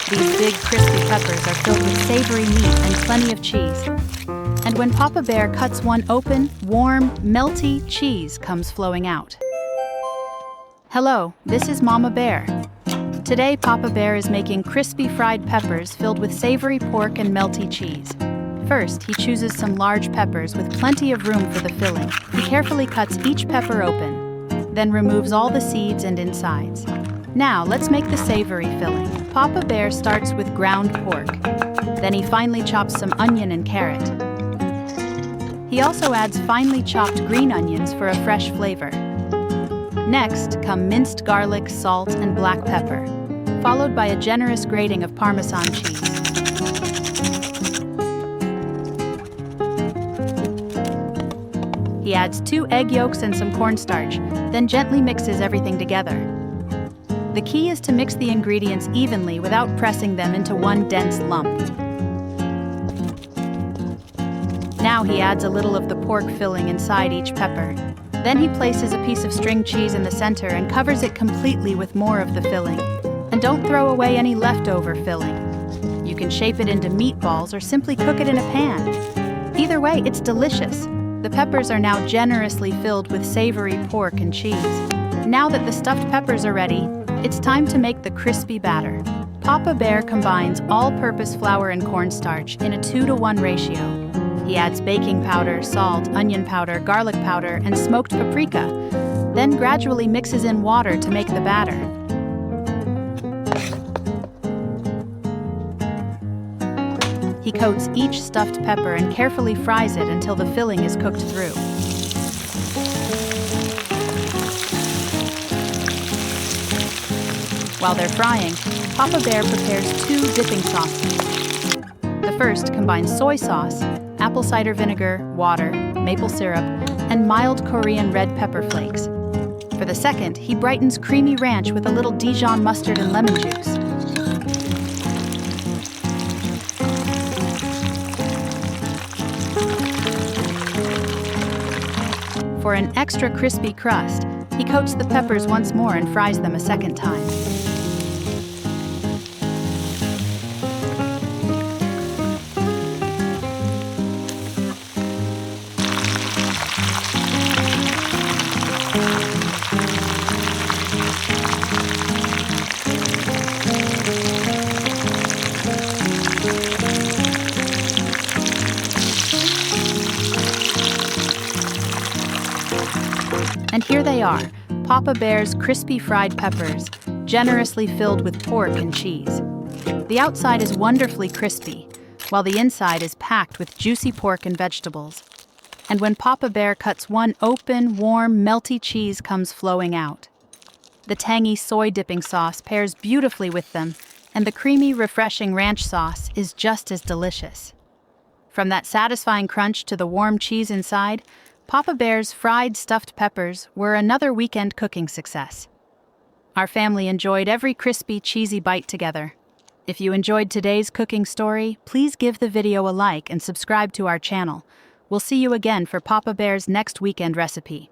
These big, crispy peppers are filled with savory meat and plenty of cheese. And when Papa Bear cuts one open, warm, melty cheese comes flowing out. Hello, this is Mama Bear. Today, Papa Bear is making crispy fried peppers filled with savory pork and melty cheese. First, he chooses some large peppers with plenty of room for the filling. He carefully cuts each pepper open, then removes all the seeds and insides. Now, let's make the savory filling. Papa Bear starts with ground pork. Then he finely chops some onion and carrot. He also adds finely chopped green onions for a fresh flavor. Next come minced garlic, salt, and black pepper, followed by a generous grating of Parmesan cheese. He adds 2 egg yolks and some cornstarch, then gently mixes everything together. The key is to mix the ingredients evenly without pressing them into one dense lump. Now he adds a little of the pork filling inside each pepper. Then he places a piece of string cheese in the center and covers it completely with more of the filling. And don't throw away any leftover filling. You can shape it into meatballs or simply cook it in a pan. Either way, it's delicious. The peppers are now generously filled with savory pork and cheese. Now that the stuffed peppers are ready, it's time to make the crispy batter. Papa Bear combines all-purpose flour and cornstarch in a 2-to-1 ratio. He adds baking powder, salt, onion powder, garlic powder, and smoked paprika, then gradually mixes in water to make the batter. He coats each stuffed pepper and carefully fries it until the filling is cooked through. While they're frying, Papa Bear prepares 2 dipping sauces. The first combines soy sauce, apple cider vinegar, water, maple syrup, and mild Korean red pepper flakes. For the second, he brightens creamy ranch with a little Dijon mustard and lemon juice. For an extra crispy crust, he coats the peppers once more and fries them a second time. And here they are, Papa Bear's crispy fried peppers, generously filled with pork and cheese. The outside is wonderfully crispy, while the inside is packed with juicy pork and vegetables. And when Papa Bear cuts one open, warm, melty cheese comes flowing out. The tangy soy dipping sauce pairs beautifully with them, and the creamy, refreshing ranch sauce is just as delicious. From that satisfying crunch to the warm cheese inside, Papa Bear's fried stuffed peppers were another weekend cooking success. Our family enjoyed every crispy, cheesy bite together. If you enjoyed today's cooking story, please give the video a like and subscribe to our channel. We'll see you again for Papa Bear's next weekend recipe.